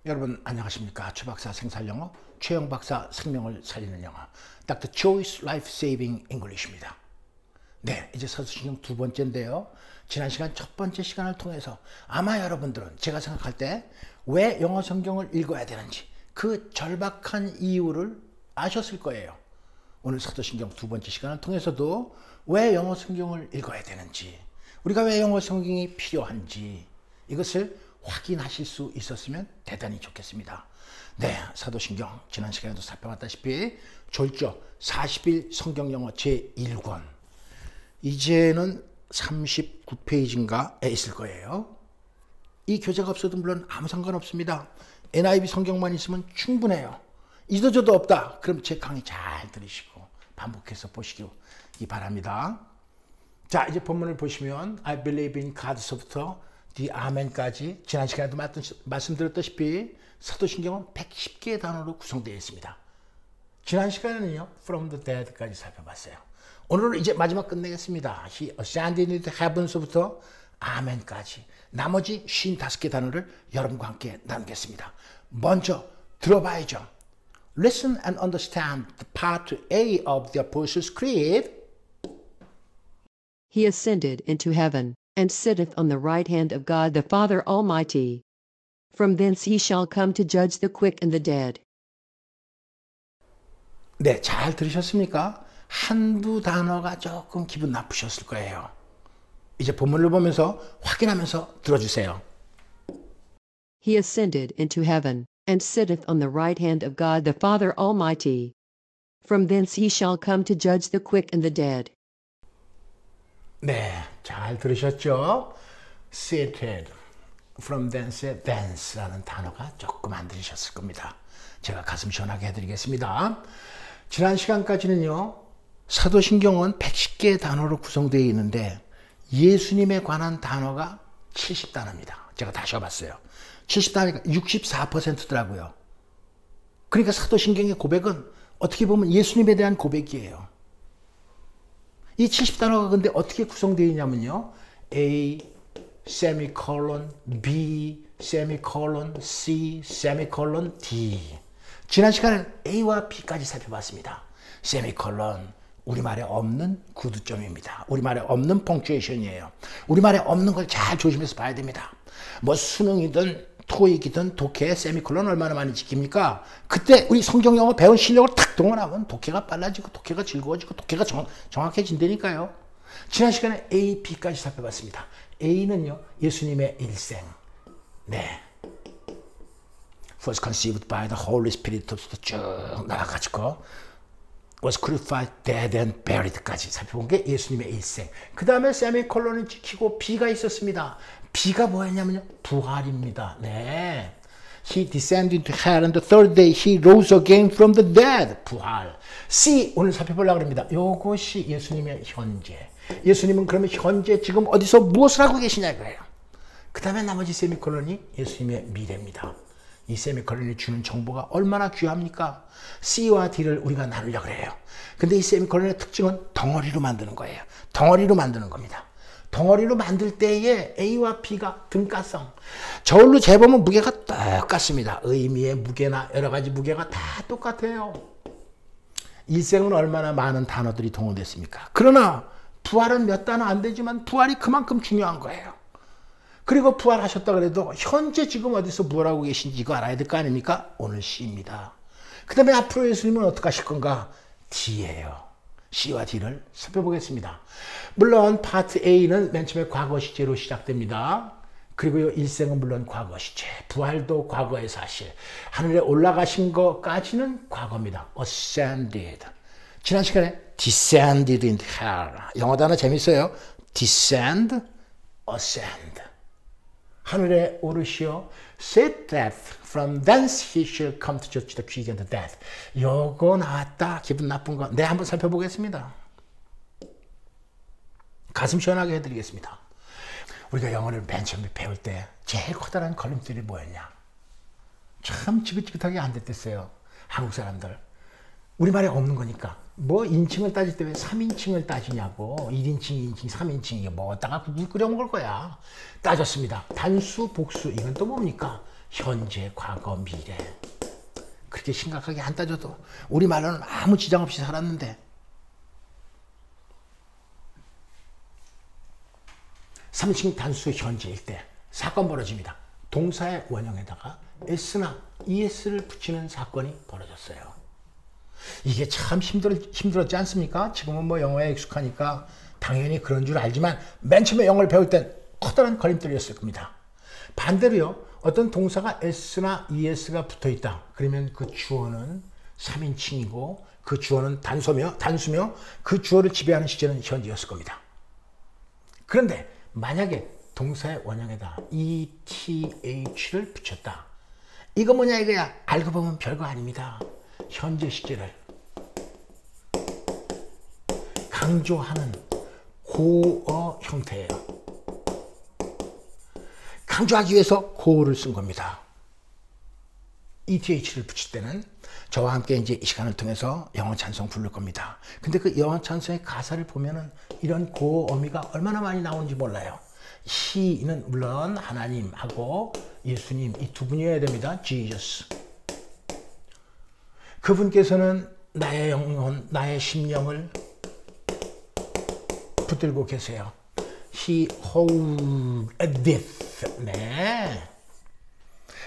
여러분 안녕하십니까? 최 박사 생살영어, 최영 박사 생명을 살리는 영어, Dr. Joy's Life Saving English입니다. 네, 이제 서술신경 두 번째인데요. 지난 시간 첫 번째 시간을 통해서 아마 여러분들은 제가 생각할 때 왜 영어 성경을 읽어야 되는지 그 절박한 이유를 아셨을 거예요. 오늘 서술신경 두 번째 시간을 통해서도 왜 영어 성경을 읽어야 되는지, 우리가 왜 영어 성경이 필요한지 이것을 확인하실 수 있었으면 대단히 좋겠습니다. 네, 사도신경 지난 시간에도 살펴봤다시피 졸조 40일 성경영어 제1권 이제는 39페이지인가에 있을 거예요. 이 교재가 없어도 물론 아무 상관없습니다. NIV 성경만 있으면 충분해요. 이도저도 없다. 그럼 제 강의 잘 들으시고 반복해서 보시기 바랍니다. 자, 이제 본문을 보시면 I believe in God서부터 The Amen까지 지난 시간에도 말씀드렸다시피 사도신경은 110개의 단어로 구성되어 있습니다. 지난 시간에는요 From the Dead까지 살펴봤어요. 오늘은 이제 마지막 끝내겠습니다. He ascended into heaven서부터 아멘까지 나머지 55개 단어를 여러분과 함께 나누겠습니다. 먼저 들어봐야죠. Listen and understand the part A of the Apostles' Creed. He ascended into heaven, and sitteth on the right hand of God the Father Almighty. From thence he shall come to judge the quick and the dead. 네, 잘 들으셨습니까? 한두 단어가 조금 기분 나쁘셨을 거예요. 이제 본문을 보면서 확인하면서 들어주세요. He ascended into heaven, and sitteth on the right hand of God the Father Almighty. From thence he shall come to judge the quick and the dead. 네, 잘 들으셨죠? Seated, from thence라는 단어가 조금 안 들으셨을 겁니다. 제가 가슴 시원하게 해드리겠습니다. 지난 시간까지는요, 사도신경은 110개의 단어로 구성되어 있는데 예수님에 관한 단어가 70단어입니다. 제가 다시 해봤어요. 70단어니까 64%더라고요. 그러니까 사도신경의 고백은 어떻게 보면 예수님에 대한 고백이에요. 이 70단어가 근데 어떻게 구성되어 있냐면요. A, 세미콜론, B, 세미콜론, C, 세미콜론, D. 지난 시간에 A와 B까지 살펴봤습니다. 세미콜론, 우리말에 없는 구두점입니다. 우리말에 없는 펑츄에이션이에요. 우리말에 없는 걸 잘 조심해서 봐야 됩니다. 뭐 수능이든 토익이든 독해 세미콜론 얼마나 많이 지킵니까? 그때 우리 성경 영어 배운 실력을 탁 동원하면 독해가 빨라지고 독해가 즐거워지고 독해가 정확해진다니까요. 지난 시간에 A, B까지 살펴봤습니다. A는요, 예수님의 일생. 네. Was conceived by the Holy Spirit 쭉 나와가지고 was crucified, dead and buried까지 살펴본 게 예수님의 일생. 그 다음에 세미콜론을 지키고 B가 있었습니다. B가 뭐였냐면요, 부활입니다. 네. He descended into hell and the third day he rose again from the dead. 부활. C, 오늘 살펴보려고 합니다. 요것이 예수님의 현재. 예수님은 그러면 현재 지금 어디서 무엇을 하고 계시냐 이거예요. 그 다음에 나머지 세미콜론이 예수님의 미래입니다. 이 세미콜론이 주는 정보가 얼마나 귀합니까? C와 D를 우리가 나누려고 해요. 근데 이 세미콜론의 특징은 덩어리로 만드는 거예요. 덩어리로 만드는 겁니다. 덩어리로 만들 때에 A와 B가 등가성. 저울로 재보면 무게가 똑같습니다. 의미의 무게나 여러 가지 무게가 다 똑같아요. 일생은 얼마나 많은 단어들이 동원됐습니까? 그러나 부활은 몇 단어 안 되지만 부활이 그만큼 중요한 거예요. 그리고 부활하셨다 그래도 현재 지금 어디서 부활하고 계신지 이거 알아야 될 거 아닙니까? 오늘 C입니다. 그 다음에 앞으로 예수님은 어떻게 하실 건가? D예요. C와 D를 살펴보겠습니다. 물론 파트 A는 맨 처음에 과거 시제로 시작됩니다. 그리고요, 일생은 물론 과거 시제, 부활도 과거의 사실, 하늘에 올라가신 것까지는 과거입니다. Ascended. 지난 시간에 descended into hell. 영어 단어 재밌어요. Descend, ascend. 하늘에 오르시어 set death from thence he shall come to judge the quick and the dead. 요거 나왔다. 기분 나쁜 거. 네, 한번 살펴보겠습니다. 가슴 시원하게 해드리겠습니다. 우리가 영어를 맨 처음에 배울 때 제일 커다란 걸림돌이 뭐였냐? 참 지긋지긋하게 안 됐댔어요. 한국 사람들. 우리말에 없는 거니까. 뭐 인칭을 따질 때 왜 3인칭을 따지냐고. 1인칭, 2인칭, 3인칭 이게 뭐 어디다가 국을 끓여 먹을 거야. 따졌습니다. 단수, 복수 이건 또 뭡니까? 현재, 과거, 미래. 그렇게 심각하게 안 따져도 우리말로는 아무 지장 없이 살았는데 3층 단수 현재일 때 사건 벌어집니다. 동사의 원형에다가 s나 es를 붙이는 사건이 벌어졌어요. 이게 참 힘들었지 않습니까? 지금은 뭐 영어에 익숙하니까 당연히 그런 줄 알지만 맨 처음에 영어를 배울 땐 커다란 걸림돌이었을 겁니다. 반대로요. 어떤 동사가 s나 es가 붙어있다. 그러면 그 주어는 3인칭이고 그 주어는 단수며 그 주어를 지배하는 시제는 현재였을 겁니다. 그런데 만약에 동사의 원형에다 ETH를 붙였다. 이거 뭐냐 이거야. 알고 보면 별거 아닙니다. 현재 시제를 강조하는 고어 형태예요. 강조하기 위해서 고어를 쓴 겁니다. ETH를 붙일 때는 저와 함께 이제 이 시간을 통해서 영어 찬송 부를 겁니다. 근데 그 영어 찬송의 가사를 보면은 이런 고어 어미가 얼마나 많이 나오는지 몰라요. He는 물론 하나님하고 예수님 이 두 분이어야 됩니다. Jesus. 그분께서는 나의 영혼, 나의 심령을 붙들고 계세요. He holdeth. 네.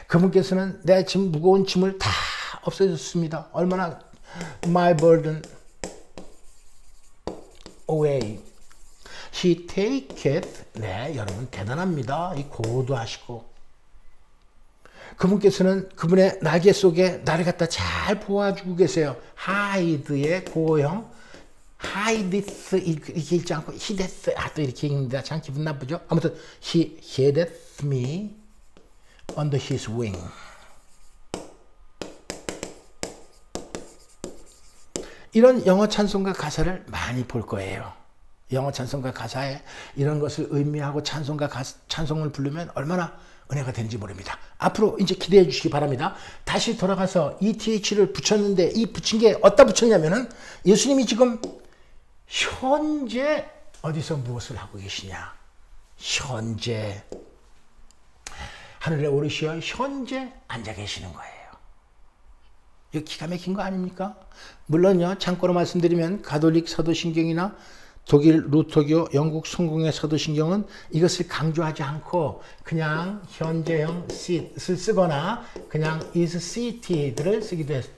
그분께서는 내 짐 무거운 짐을 다 없애줬습니다. 얼마나 my burden away. He taketh. 네, 여러분 대단합니다. 이 고도 하시고 그분께서는 그분의 날개 속에 나를 갖다 잘 보아주고 계세요. hide의 고형 hideth 이렇게 읽지 않고 hideth 또 이렇게 읽는다. 참 기분 나쁘죠? 아무튼 he hideth me under his wing. 이런 영어 찬송가 가사를 많이 볼 거예요. 영어 찬송가 가사에 이런 것을 의미하고 찬송을 부르면 얼마나 은혜가 되는지 모릅니다. 앞으로 이제 기대해 주시기 바랍니다. 다시 돌아가서 ETH를 붙였는데 이 붙인 게 어디다 붙였냐면은 예수님이 지금 현재 어디서 무엇을 하고 계시냐. 현재 하늘에 오르시어 현재 앉아 계시는 거예요. 이거 기가 막힌 거 아닙니까? 물론요. 참고로 말씀드리면 가톨릭 사도신경이나 독일 루터교, 영국 성공의 사도신경은 이것을 강조하지 않고 그냥 현재형 sit을 쓰거나 그냥 is seated를 쓰기도 했어요.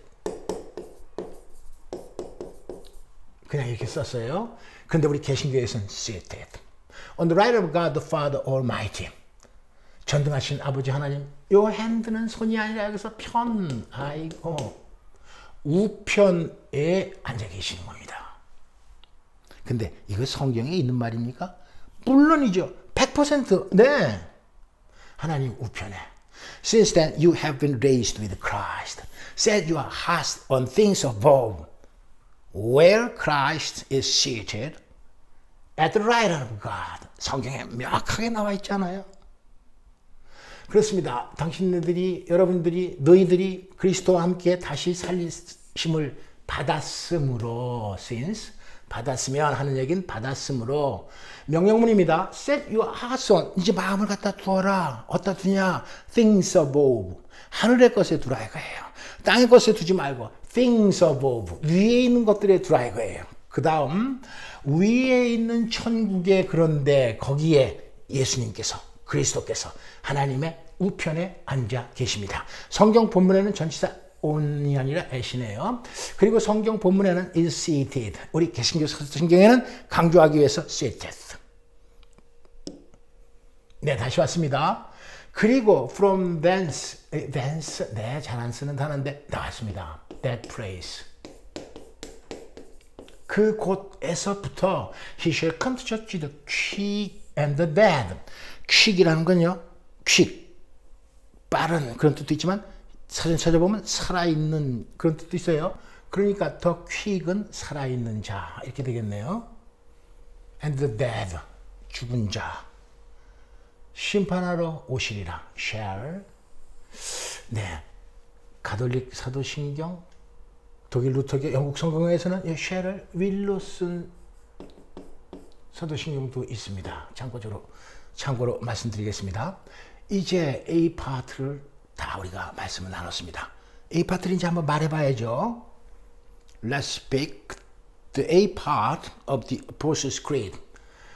그냥 이렇게 썼어요. 그런데 우리 개신교에서는 seated. On the right of God the Father Almighty. 전등하신 아버지 하나님. 요 핸드는 손이 아니라 여기서 우편에 앉아 계시는 겁니다. 근데 이거 성경에 있는 말입니까? 물론이죠. 100%. 네. 하나님 우편에. Since then you have been raised with Christ. Set your hearts on things above, where Christ is seated at the right hand of God. 성경에 명확하게 나와 있잖아요. 그렇습니다. 너희들이 그리스도와 함께 다시 살리심을 받았으므로, since 받았으면 하는 얘기는 받았으므로 명령문입니다. Set your hearts on. 이제 마음을 갖다 두어라. 어디다 두냐? Things above. 하늘의 것에 두라 이거예요. 땅의 것에 두지 말고 things above. 위에 있는 것들에 두라 이거예요. 그 다음 위에 있는 천국에 그런데 거기에 예수님께서 그리스도께서 하나님의 우편에 앉아 계십니다. 성경 본문에는 전치사 on이 아니라 at이네요. 그리고 성경 본문에는 is seated. 우리 개신교 성경에는 강조하기 위해서 seated. 네, 다시 왔습니다. 그리고 from thence, 네, 잘 안 쓰는 단어인데 나왔습니다. That place. 그 곳에서부터 he shall come to judge the quick and the dead. quick이라는 건요, quick, 빠른 그런 뜻도 있지만 사전 찾아보면 살아있는 그런 뜻도 있어요. 그러니까 the quick은 살아있는 자 이렇게 되겠네요. And the dead, 죽은 자. 심판하러 오시리라. shall. 네, 가톨릭 사도신경, 독일 루터교, 영국 성경에서는 이 shall을 will로 쓴 사도신경도 있습니다. 참고로 말씀드리겠습니다. 이제 A 파트를 다 우리가 말씀을 나눴습니다. A 파트를 이제 한번 말해봐야죠. Let's speak the A part of the Apostles' Creed.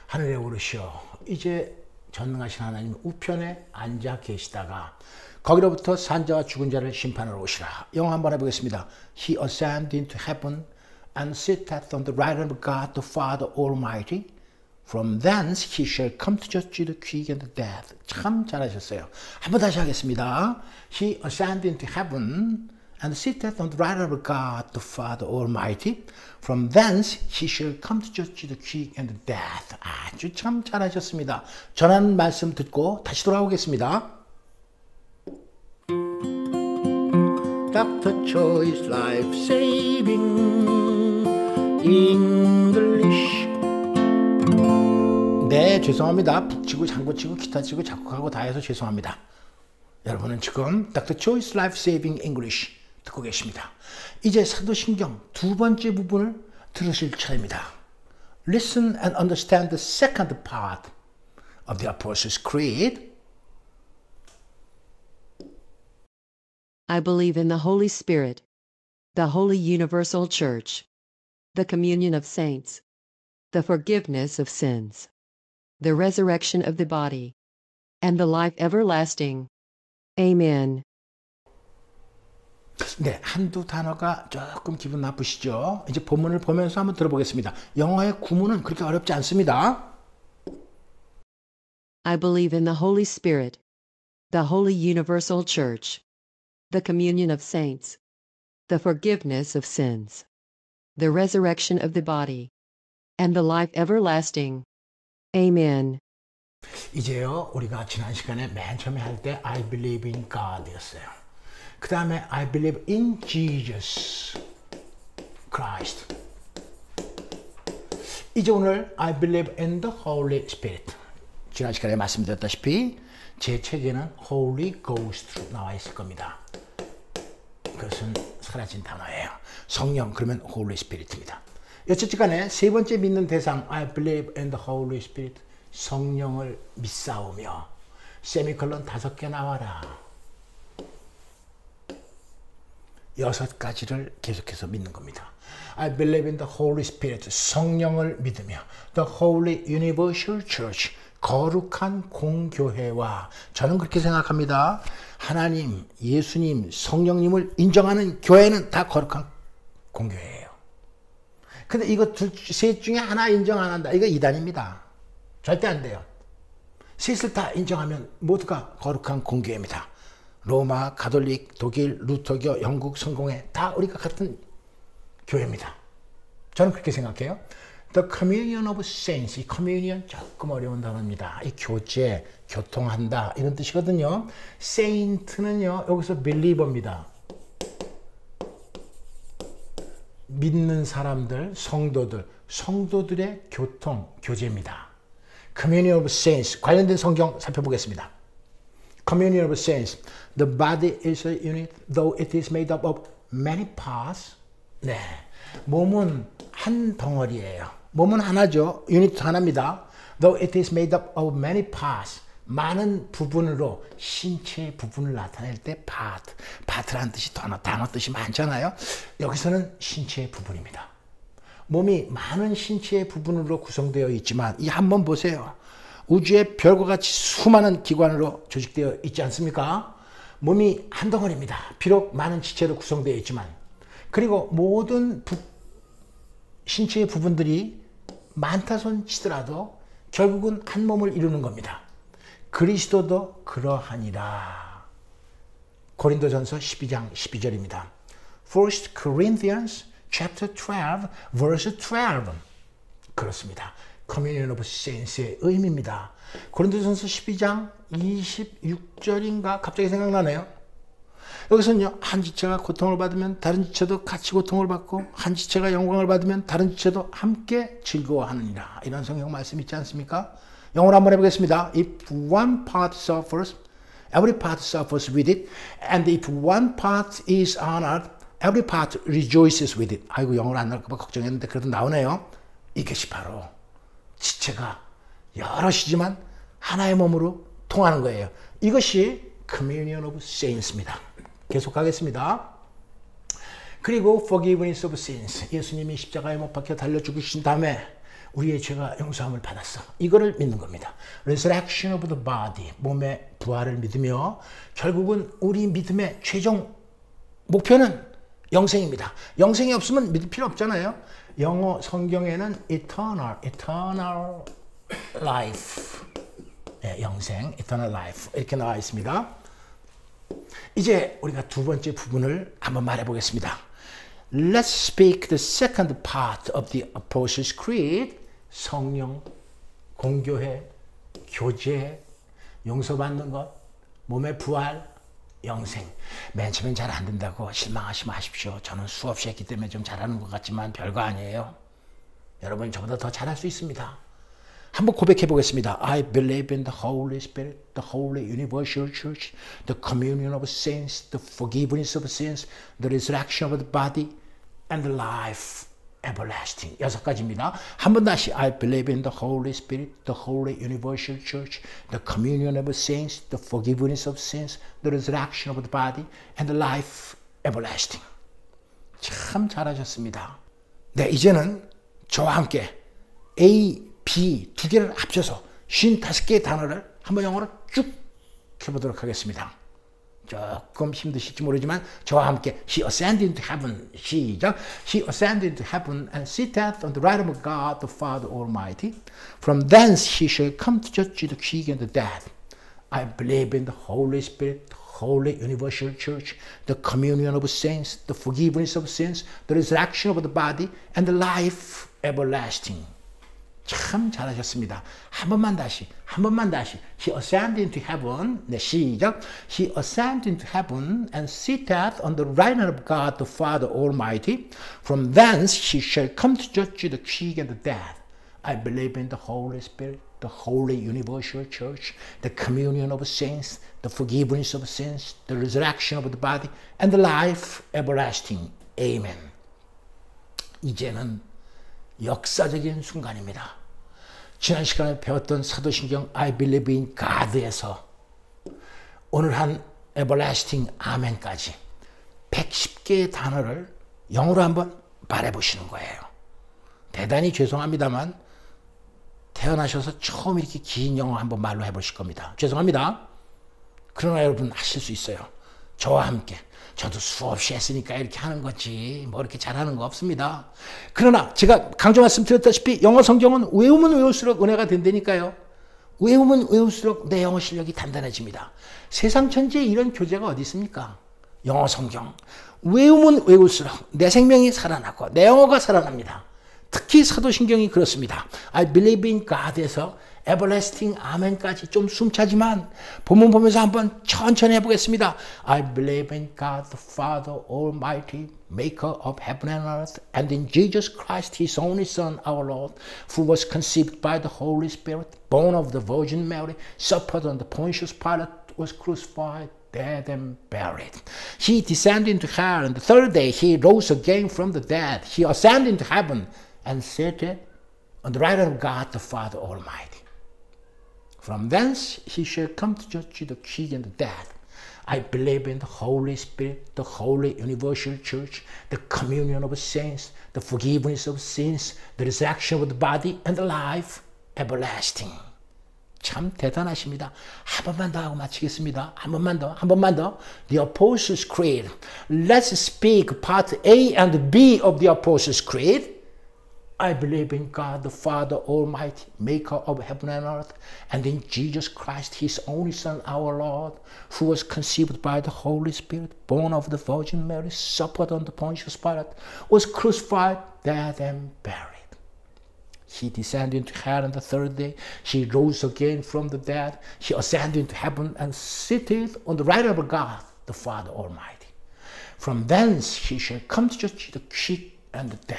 하늘에 오르시어 이제 전능하신 하나님 우편에 앉아 계시다가 거기로부터 산자와 죽은 자를 심판하러 오시라. 영어 한번 해보겠습니다. He ascended into heaven and sitteth on the right hand of God the Father Almighty. From thence he shall come to judge the quick and the dead. 참 잘하셨어요. 한번 다시 하겠습니다. He ascended into heaven and sitteth on the right hand of God the Father Almighty. From thence he shall come to judge the quick and the dead. 아주 참 잘하셨습니다. 전하는 말씀 듣고 다시 돌아오겠습니다. Dr. Choi's Life Saving English. 네, 죄송합니다. 북치고 장구치고 기타치고 작곡하고 다 해서 죄송합니다. 여러분은 지금 Dr. Choi's Life Saving English 듣고 계십니다. 이제 사도신경 두 번째 부분을 들으실 차례입니다. Listen and understand the second part of the Apostles' Creed. I believe in the Holy Spirit, the Holy Universal Church, the communion of saints, the forgiveness of sins, the resurrection of the body, and the life everlasting. Amen. 네, 한두 단어가 조금 기분 나쁘시죠? 이제 본문을 보면서 한번 들어보겠습니다. 영어의 구문은 그렇게 어렵지 않습니다. I believe in the Holy Spirit, the Holy Universal Church, the communion of saints, the forgiveness of sins, the resurrection of the body, and the life everlasting. Amen. 이제요, 우리가 지난 시간에 맨 처음에 할 때 I believe in God 였어요. 그 다음에 I believe in Jesus Christ. 이제 오늘 I believe in the Holy Spirit. 지난 시간에 말씀드렸다시피 제 책에는 Holy Ghost로 나와 있을 겁니다. 그것은 사라진 단어예요. 성령 그러면 Holy Spirit입니다. 여쨌든 간에 세 번째 믿는 대상 I believe in the Holy Spirit. 성령을 믿사오며 세미콜론 5개 나와라. 6가지를 계속해서 믿는 겁니다. I believe in the Holy Spirit. 성령을 믿으며 the Holy Universal Church. 거룩한 공교회와 저는 그렇게 생각합니다. 하나님, 예수님, 성령님을 인정하는 교회는 다 거룩한 공교회예요. 근데 이거 셋 중에 하나 인정 안 한다. 이거 이단입니다. 절대 안 돼요. 셋을 다 인정하면 모두가 거룩한 공교회입니다. 로마, 가톨릭, 독일, 루터교, 영국, 성공회 다 우리가 같은 교회입니다. 저는 그렇게 생각해요. The communion of saints. 이 communion 조금 어려운 단어입니다. 이 교제, 교통한다 이런 뜻이거든요. saint는요 여기서 believer입니다. 믿는 사람들, 성도들의 교통, 교제입니다. Communion of saints 관련된 성경 살펴보겠습니다. Communion of saints. The body is a unit, though it is made up of many parts. 네, 몸은 한 덩어리예요. 몸은 하나죠. 유닛 하나입니다. Though it is made up of many parts. 많은 부분으로 신체의 부분을 나타낼 때 part. part라는 뜻이 단어 뜻이 많잖아요. 여기서는 신체의 부분입니다. 몸이 많은 신체의 부분으로 구성되어 있지만 이 한번 보세요. 우주의 별과 같이 수많은 기관으로 조직되어 있지 않습니까? 몸이 한 덩어리입니다. 비록 많은 지체로 구성되어 있지만 그리고 모든 신체의 부분들이 많다 손 치더라도 결국은 한 몸을 이루는 겁니다. 그리스도도 그러하니라. 고린도전서 12장 12절입니다. 1 Corinthians chapter 12 verse 12. 그렇습니다. Communion of Saints의 의미입니다. 고린도전서 12장 26절인가 갑자기 생각나네요. 여기서는요, 한 지체가 고통을 받으면 다른 지체도 같이 고통을 받고 한 지체가 영광을 받으면 다른 지체도 함께 즐거워하느니라. 이런 성경 말씀 있지 않습니까? 영어로 한번 해보겠습니다. If one part suffers, every part suffers with it. And if one part is honored, every part rejoices with it. 아이고, 영어로 안 나올까 봐 걱정했는데 그래도 나오네요. 이것이 바로 지체가 여럿이지만 하나의 몸으로 통하는 거예요. 이것이 communion of saints입니다. 계속하겠습니다. 그리고 forgiveness of sins. 예수님이 십자가에 못 박혀 달려 죽으신 다음에 우리의 죄가 용서함을 받았어. 이거를 믿는 겁니다. resurrection of the body. 몸의 부활을 믿으며 결국은 우리 믿음의 최종 목표는 영생입니다. 영생이 없으면 믿을 필요 없잖아요. 영어 성경에는 eternal life. 네, 영생, eternal life. 이렇게 나와 있습니다. 이제 우리가 두 번째 부분을 한번 말해 보겠습니다. Let's speak the second part of the Apostles' Creed. 성령, 공교회, 교제, 용서받는 것, 몸의 부활, 영생. 맨 처음엔 잘 안 된다고 실망하지 마십시오. 저는 수없이 했기 때문에 좀 잘하는 것 같지만 별거 아니에요. 여러분 저보다 더 잘할 수 있습니다. 한번 고백해 보겠습니다. I believe in the Holy Spirit, the Holy Universal Church, the communion of saints, the forgiveness of sins, the resurrection of the body, and the life everlasting. 6가지입니다. 한 번 다시 I believe in the Holy Spirit, the Holy Universal Church, the communion of saints, the forgiveness of sins, the resurrection of the body, and the life everlasting. 참 잘하셨습니다. 네, 이제는 저와 함께 A, B 두 개를 합쳐서 55개의 단어를 한번 영어로 쭉 해보도록 하겠습니다. 조금 힘드실지 모르지만 저와 함께 She ascended into heaven. 시작. She ascended into heaven and sitteth on the right of God the Father Almighty. From thence he shall come to judge the quick and the dead. I believe in the Holy Spirit, the Holy Universal Church, the communion of saints, the forgiveness of sins, the resurrection of the body, and the life everlasting. 참 잘하셨습니다. 한 번만 다시. He ascended into heaven. 네, 시작. He ascended into heaven and sitteth on the right hand of God the Father Almighty. From thence he shall come to judge the quick and the dead. I believe in the Holy Spirit, the Holy Universal Church, the communion of saints, the forgiveness of sins, the resurrection of the body, and the life everlasting. Amen. 이제는 역사적인 순간입니다. 지난 시간에 배웠던 사도신경 I believe in God에서 오늘 한 everlasting 아멘까지 110개의 단어를 영어로 한번 말해보시는 거예요. 대단히 죄송합니다만 태어나셔서 처음 이렇게 긴 영어 한번 말로 해보실 겁니다. 죄송합니다. 그러나 여러분 하실 수 있어요. 저와 함께. 저도 수없이 했으니까 이렇게 하는 거지 뭐 이렇게 잘하는 거 없습니다. 그러나 제가 강조 말씀드렸다시피 영어 성경은 외우면 외울수록 은혜가 된다니까요. 외우면 외울수록 내 영어 실력이 단단해집니다. 세상 천지에 이런 교재가 어디 있습니까? 영어 성경. 외우면 외울수록 내 생명이 살아나고 내 영어가 살아납니다. 특히 사도신경이 그렇습니다. I believe in God에서 everlasting 아멘까지 좀 숨차지만 본문 보면서 한번 천천히 해보겠습니다. I believe in God the Father Almighty, maker of heaven and earth, and in Jesus Christ, his only Son, our Lord, who was conceived by the Holy Spirit, born of the Virgin Mary, suffered under Pontius Pilate, was crucified, dead and buried. He descended into hell, and the third day he rose again from the dead. He ascended into heaven and seated on the right hand of God the Father Almighty. From thence he shall come to judge the quick and the dead. I believe in the Holy Spirit, the Holy Universal Church, the communion of saints, the forgiveness of sins, the resurrection of the body, and the life everlasting. 참 대단하십니다. 한 번만 더 하고 마치겠습니다. 한 번만 더. The Apostles' Creed. Let's speak part A and B of the Apostles' Creed. I believe in God the Father Almighty, maker of heaven and earth, and in Jesus Christ, his only Son, our Lord, who was conceived by the Holy Spirit, born of the Virgin Mary, suffered under Pontius Pilate, was crucified, dead, and buried. He descended into hell on the third day. He rose again from the dead. He ascended into heaven and sitteth on the right hand of God, the Father Almighty. From thence he shall come to judge the quick and the dead.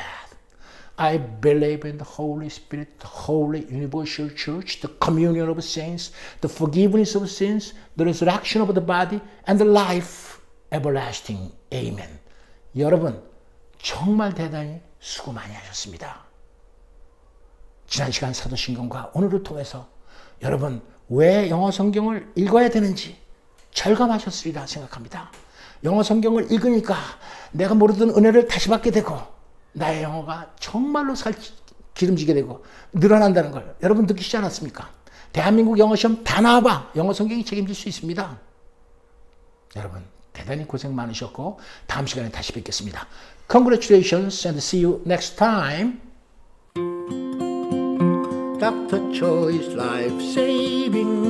I believe in the Holy Spirit, the Holy Universal Church, the communion of saints, the forgiveness of sins, the resurrection of the body, and the life everlasting. Amen. 여러분, 정말 대단히 수고 많이 하셨습니다. 지난 시간 사도신경과 오늘을 통해서 여러분 왜 영어 성경을 읽어야 되는지 절감하셨으리라 생각합니다. 영어 성경을 읽으니까 내가 모르던 은혜를 다시 받게 되고 나의 영어가 정말로 기름지게 되고 늘어난다는 걸 여러분 느끼시지 않았습니까? 대한민국 영어시험 다 나와봐. 영어 성경이 책임질 수 있습니다. 여러분 대단히 고생 많으셨고 다음 시간에 다시 뵙겠습니다. Congratulations and see you next time. Dr. Choi's Life Saving